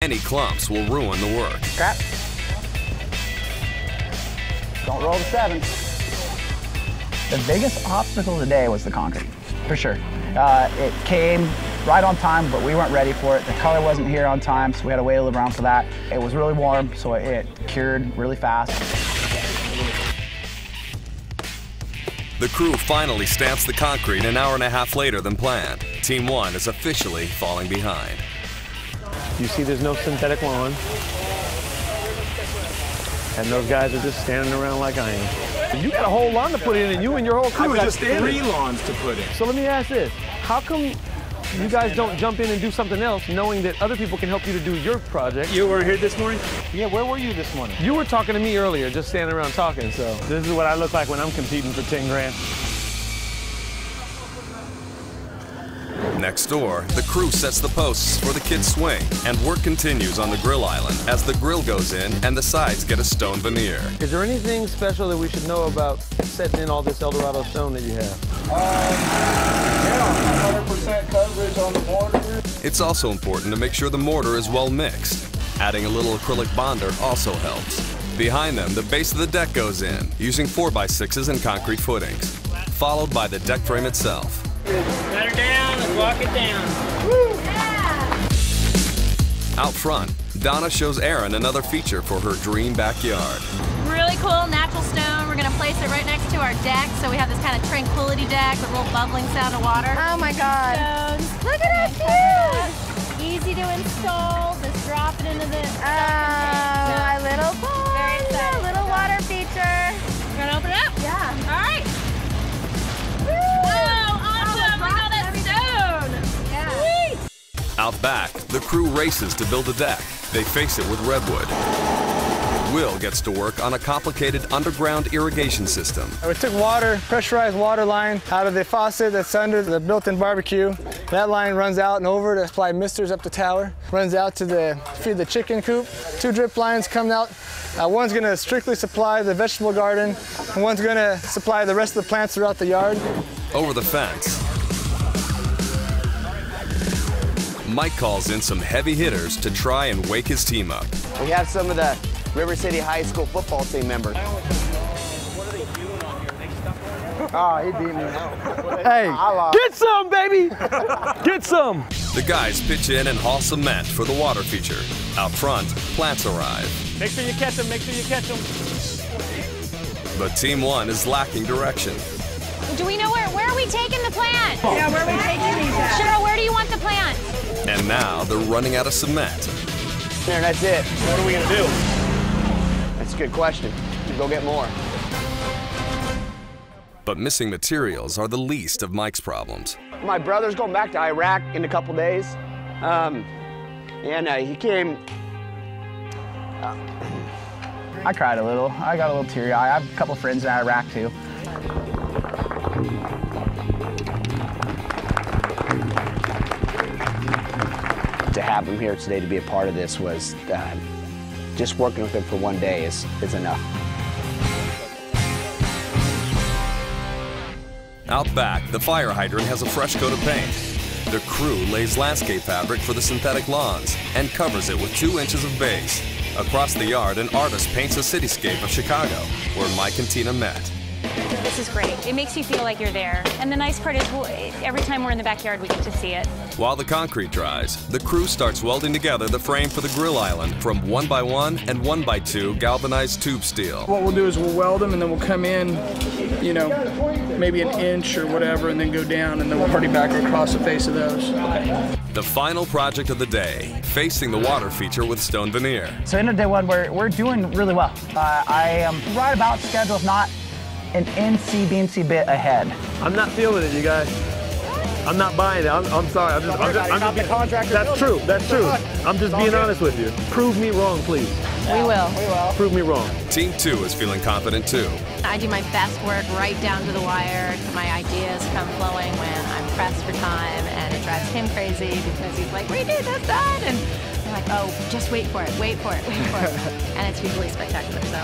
Any clumps will ruin the work. Crap. Don't roll the 7. The biggest obstacle today was the concrete, for sure. It came right on time, but we weren't ready for it. The color wasn't here on time, so we had to wait a little around for that. It was really warm, so it cured really fast. The crew finally stamps the concrete an hour and a half later than planned. Team 1 is officially falling behind. You see there's no synthetic lawn. And those guys are just standing around like I am. You got a whole lawn to put in, and you and your whole crew are just standing. 3 lawns to put in. So let me ask this. How come you guys don't jump in and do something else, knowing that other people can help you to do your project? You weren't here this morning? Yeah, where were you this morning? You were talking to me earlier, just standing around talking, so this is what I look like when I'm competing for 10 grand. Next door, the crew sets the posts for the kids' swing, and work continues on the grill island as the grill goes in and the sides get a stone veneer. Is there anything special that we should know about setting in all this Eldorado stone that you have? Yeah, 100% coverage on the mortar. It's also important to make sure the mortar is well mixed. Adding a little acrylic bonder also helps. Behind them, the base of the deck goes in, using 4x6s and concrete footings, followed by the deck frame itself. Let her down, let's walk it down. Woo! Yeah. Out front, Donna shows Erin another feature for her dream backyard. Really cool natural stone. We're gonna place it right next to our deck, so we have this kind of tranquility deck with a little bubbling sound of water. Oh my God. Stones. Look at how cute! Easy to install. Just drop it into the a little pond, a little water feature. You gonna open it up? Yeah. All right. Out back, the crew races to build a deck. They face it with redwood. Will gets to work on a complicated underground irrigation system. We took water, pressurized water line out of the faucet that's under the built-in barbecue. That line runs out and over to supply misters up the tower. Runs out to feed the chicken coop. 2 drip lines come out. One's gonna strictly supply the vegetable garden, and one's gonna supply the rest of the plants throughout the yard. Over the fence, Mike calls in some heavy hitters to try and wake his team up. We have some of the River City High School football team members. Oh, he beat me. Hey, get some, baby! Get some! The guys pitch in and haul cement for the water feature. Out front, plants arrive. Make sure you catch them, make sure you catch them. But Team 1 is lacking direction. Do we know where are we taking the plant? Yeah, where are we taking these at? Cheryl, where do you want the plant? And now they're running out of cement. There, that's it. What are we gonna do? That's a good question. Go get more. But missing materials are the least of Mike's problems. My brother's going back to Iraq in a couple days. He came... I cried a little. I got a little teary-eyed. I have a couple friends in Iraq too. To have him here today to be a part of this was just working with him for one day is enough. Out back, the fire hydrant has a fresh coat of paint. The crew lays landscape fabric for the synthetic lawns and covers it with 2 inches of base. Across the yard, an artist paints a cityscape of Chicago, where Mike and Tina met. This is great. It makes you feel like you're there. And the nice part is every time we're in the backyard, we get to see it. While the concrete dries, the crew starts welding together the frame for the grill island from 1x1 and 1x2 galvanized tube steel. What we'll do is we'll weld them and then we'll come in, you know, maybe an inch or whatever, and then go down, and then we'll party back across the face of those. The final project of the day, facing the water feature with stone veneer. So end of day 1, we're doing really well. I am right about schedule, if not an NC bit ahead. I'm not feeling it, you guys. I'm not buying it. I'm sorry. I'm just being, that's true. That's true. I'm just being honest with you. Prove me wrong, please. We will. Prove me wrong. Team 2 is feeling confident too. I do my best work right down to the wire. My ideas come flowing when I'm pressed for time, and it drives him crazy because he's like, "We need this done," and I'm like, "Oh, just wait for it, wait for it, wait for it," and it's usually spectacular. So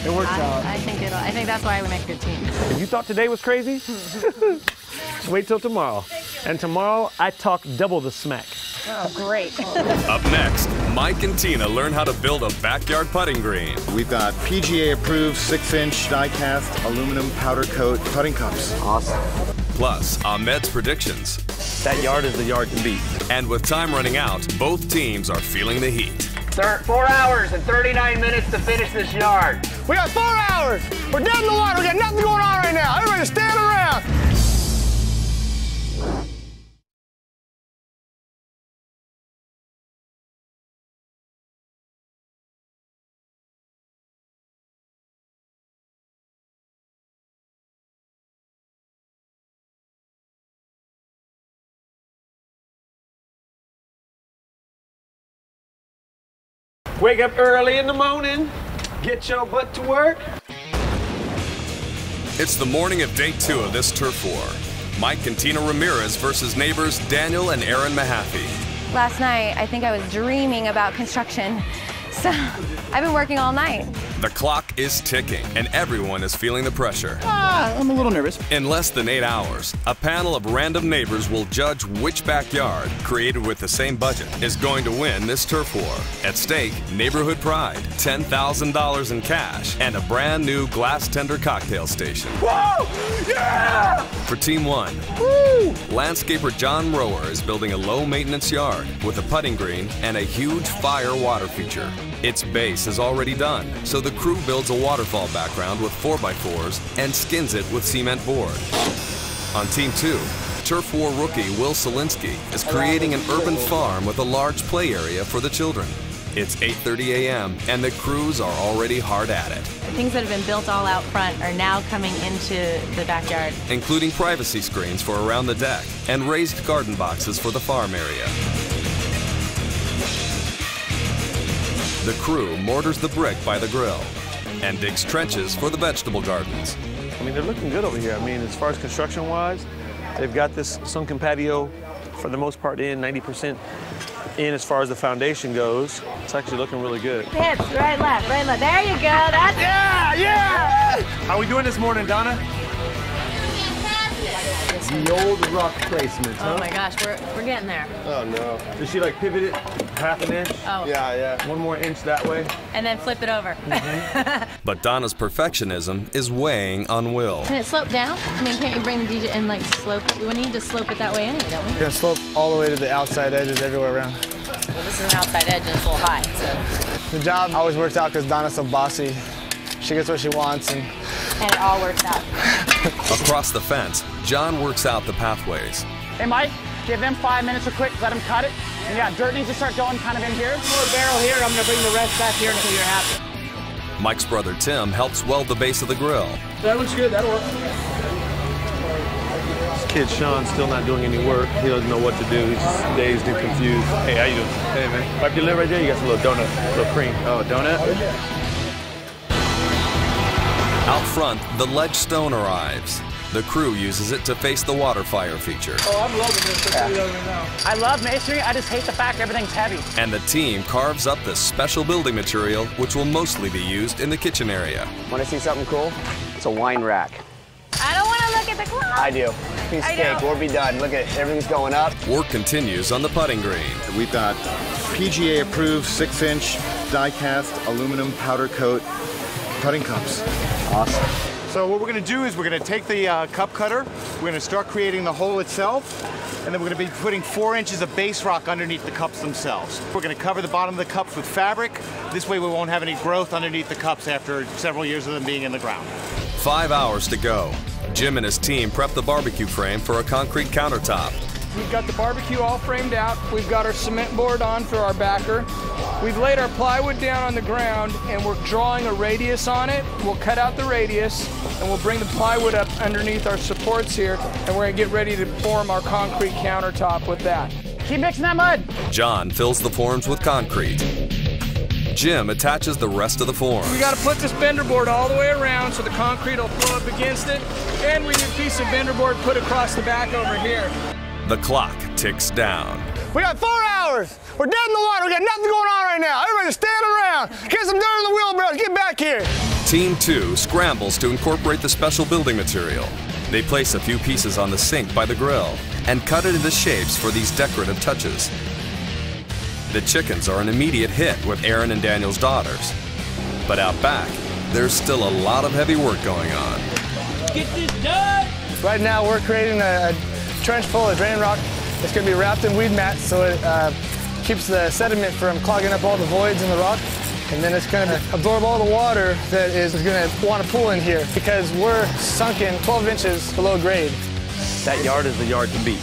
it works out. I think that's why we make a good team. If you thought today was crazy, just wait till tomorrow. And tomorrow, I talk double the smack. Oh, great. Up next, Mike and Tina learn how to build a backyard putting green. We've got PGA-approved 6-inch die-cast aluminum powder coat putting cups. Awesome. Plus, Ahmed's predictions. That yard is the yard to beat. And with time running out, both teams are feeling the heat. 4 hours and 39 minutes to finish this yard. We got 4 hours. We're dead in the water. We got nothing going on right now. Everybody stand around. Wake up early in the morning, get your butt to work. It's the morning of day 2 of this turf war. Mike and Tina Ramirez versus neighbors Daniel and Aaron Mahaffey. Last night, I think I was dreaming about construction. So I've been working all night. The clock is ticking, and everyone is feeling the pressure. I'm a little nervous. In less than 8 hours, a panel of random neighbors will judge which backyard, created with the same budget, is going to win this turf war. At stake, neighborhood pride, $10,000 in cash, and a brand new glass tender cocktail station. Whoa! Yeah! For Team 1, landscaper John Rower is building a low-maintenance yard with a putting green and a huge fire water feature. Its base is already done, so the crew builds a waterfall background with 4x4s and skins it with cement board. On Team 2, Turf War rookie Will Solinsky is creating an urban farm with a large play area for the children. It's 8:30 a.m. and the crews are already hard at it. Things that have been built all out front are now coming into the backyard. Including privacy screens for around the deck and raised garden boxes for the farm area. The crew mortars the brick by the grill and digs trenches for the vegetable gardens. I mean, they're looking good over here. I mean, as far as construction-wise, they've got this sunken patio for the most part in, 90% in as far as the foundation goes. It's actually looking really good. Hips, right, left, right, left. There you go. That's Yeah! How we doing this morning, Donna? The old rock placement, huh? Oh my gosh, we're getting there. Oh no. Did she like pivot it half an inch? Oh. Yeah. 1 more inch that way. And then flip it over. But Donna's perfectionism is weighing on Will. Can it slope down? I mean, can't you bring the DJ and like slope it? We need to slope it that way anyway, don't we? We're gonna slope all the way to the outside edges everywhere around. Well, this is an outside edge and it's a little high, so. The job always works out because Donna's so bossy. She gets what she wants and it all works out. Across the fence, John works out the pathways. Hey, Mike, give them 5 minutes real quick. Let them cut it. And yeah, dirt needs to start going kind of in here. More barrel here. I'm going to bring the rest back here until you're happy. Mike's brother Tim helps weld the base of the grill. That looks good. That'll work. This kid Sean's still not doing any work. He doesn't know what to do. He's just dazed and confused. Hey, how you doing? Hey, man. Wipe your lid right there. You got some little donut, little cream. Oh, donut? Out front, the ledge stone arrives. The crew uses it to face the water fire feature. Oh, I'm loving this. I love masonry. I just hate the fact everything's heavy. And the team carves up this special building material, which will mostly be used in the kitchen area. Want to see something cool? It's a wine rack. I don't want to look at the clock. I do. Piece of cake. We'll be done. Look at it. Everything's going up. Work continues on the putting green. We've got PGA-approved 6-inch die-cast aluminum powder coat putting cups. Awesome. So what we're going to do is we're going to take the cup cutter, we're going to start creating the hole itself, and then we're going to be putting 4 inches of base rock underneath the cups themselves. We're going to cover the bottom of the cups with fabric. This way we won't have any growth underneath the cups after several years of them being in the ground. 5 hours to go. Jim and his team prep the barbecue frame for a concrete countertop. We've got the barbecue all framed out. We've got our cement board on for our backer. We've laid our plywood down on the ground and we're drawing a radius on it. We'll cut out the radius and we'll bring the plywood up underneath our supports here and we're gonna get ready to form our concrete countertop with that. Keep mixing that mud. John fills the forms with concrete. Jim attaches the rest of the forms. We gotta put this bender board all the way around so the concrete will flow up against it, and we need a piece of bender board put across the back over here. The clock ticks down. we got 4 hours. We're dead in the water. We got nothing going on right now. Everybody stand around. Get some dirt in the wheelbarrows. Get back here. Team 2 scrambles to incorporate the special building material. They place a few pieces on the sink by the grill and cut it into shapes for these decorative touches. The chickens are an immediate hit with Aaron and Daniel's daughters. But out back, there's still a lot of heavy work going on. Get this done! Right now we're creating a trench full of drain rock. It's going to be wrapped in weed mats so it keeps the sediment from clogging up all the voids in the rock. And then it's going to absorb all the water that is going to want to pool in here because we're sunken 12 inches below grade. That yard is the yard to beat.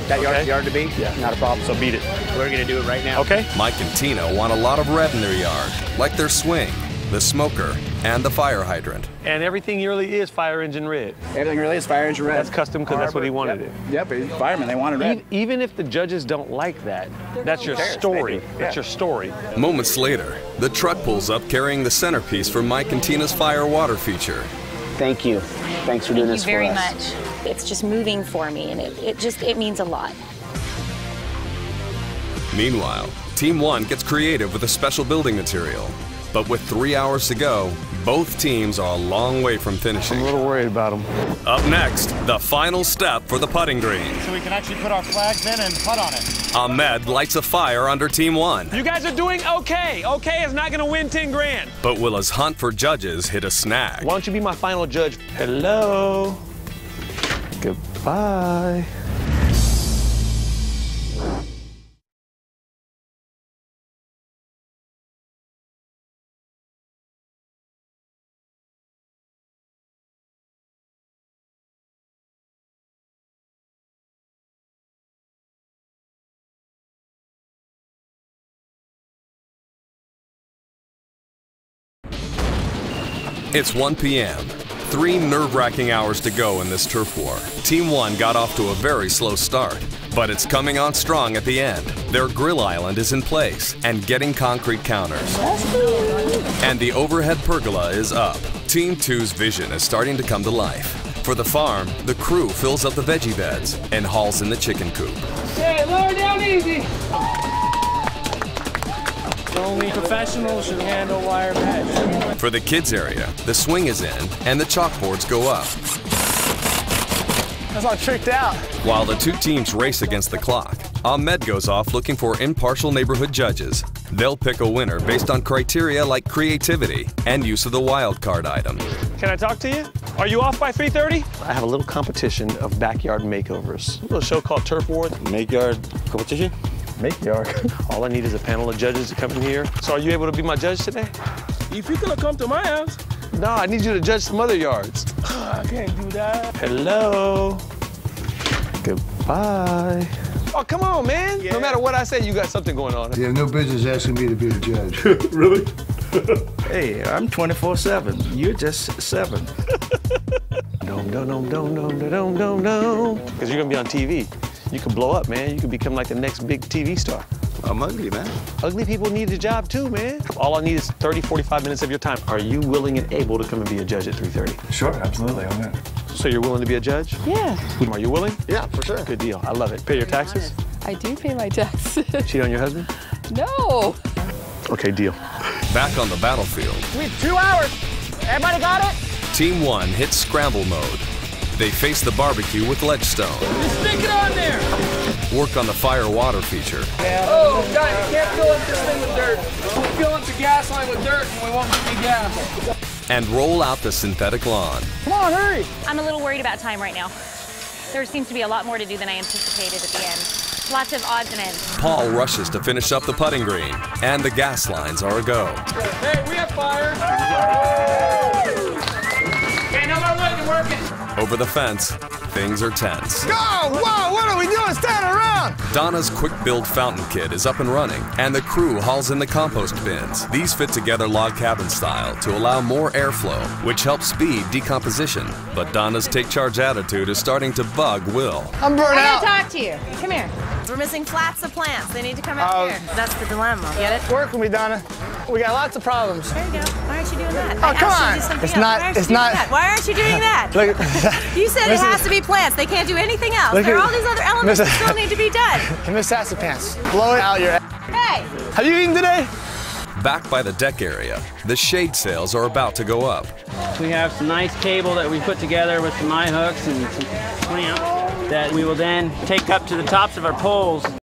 That yard is the yard to beat? Yeah. Not a problem. So beat it. We're going to do it right now. Okay. Mike and Tina want a lot of red in their yard, like their swing, the smoker, and the fire hydrant. And everything really is fire engine red. Everything really is fire engine red. That's custom because that's what he wanted it. Yep, firemen, they wanted red. Even if the judges don't like that, that's your story. That's your story. Moments later, the truck pulls up carrying the centerpiece for Mike and Tina's fire water feature. Thank you. Thanks for doing this for us. Thank you very much. It's just moving for me, and it means a lot. Meanwhile, Team 1 gets creative with a special building material. But with 3 hours to go, both teams are a long way from finishing. I'm a little worried about them. Up next, the final step for the putting green. So we can actually put our flags in and putt on it. Ahmed lights a fire under Team 1. You guys are doing okay. Okay is not gonna win 10 grand. But will his hunt for judges hit a snag? Why don't you be my final judge? Hello. Goodbye. It's 1 p.m. 3 nerve-wracking hours to go in this turf war. Team 1 got off to a very slow start, but it's coming on strong at the end. Their grill island is in place and getting concrete counters. And the overhead pergola is up. Team 2's vision is starting to come to life. For the farm, the crew fills up the veggie beds and hauls in the chicken coop. Hey, lower down easy. Only professionals should handle wire mesh. For the kids area, the swing is in and the chalkboards go up. That's all tricked out. While the two teams race against the clock, Ahmed goes off looking for impartial neighborhood judges. They'll pick a winner based on criteria like creativity and use of the wild card item. Can I talk to you? Are you off by 3:30? I have a little competition of backyard makeovers. A little show called Turf War. Make yard competition? Make yard. All I need is a panel of judges to come in here. So are you able to be my judge today? If you're gonna come to my house. No, I need you to judge some other yards. I can't do that. Hello. Goodbye. Oh, come on, man. Yeah. No matter what I say, you got something going on. You have no business asking me to be the judge. Really? Hey, I'm 24/7. You're just 7. Because you're gonna be on TV. You could blow up, man. You could become like the next big TV star. I'm ugly, man. Ugly people need a job too, man. All I need is 30, 45 minutes of your time. Are you willing and able to come and be a judge at 3:30? Sure, absolutely. I'm in. So you're willing to be a judge? Yeah. Are you willing? Yeah, for sure. Good deal. I love it. Pay your taxes? I do pay my taxes. Cheat on your husband? No. Okay, deal. Back on the battlefield, We have 2 hours. Everybody got it? Team 1 hits scramble mode. They face the barbecue with ledgestone. Just stick it on there. Work on the fire water feature. Oh, God, you can't fill up this thing with dirt. We'll fill up the gas line with dirt and we won't get any gas. And roll out the synthetic lawn. Come on, hurry. I'm a little worried about time right now. There seems to be a lot more to do than I anticipated at the end. Lots of odds and ends. Paul rushes to finish up the putting green, and the gas lines are a go. Hey, we have fire. Okay, no more looking, working. Over the fence, things are tense. Go! Whoa, what are we doing standing around? Donna's quick-build fountain kit is up and running, and the crew hauls in the compost bins. These fit together log cabin style to allow more airflow, which helps speed decomposition. But Donna's take-charge attitude is starting to bug Will. I'm burnt I out. gotta talk to you. Come here. We're missing flats of plants. They need to come out here. That's the dilemma. Get it? Work with me, Donna. We got lots of problems. There you go. Why aren't you doing that? Oh, come on. Why aren't you doing that? Look, You said it has to be plants. They can't do anything else. There are all these other elements that still need to be done. Miss Sassy Pants, blow it out your ass. Hey! Have you eaten today? Back by the deck area, the shade sails are about to go up. We have some nice cable that we put together with some eye hooks and some clamps that we will then take up to the tops of our poles.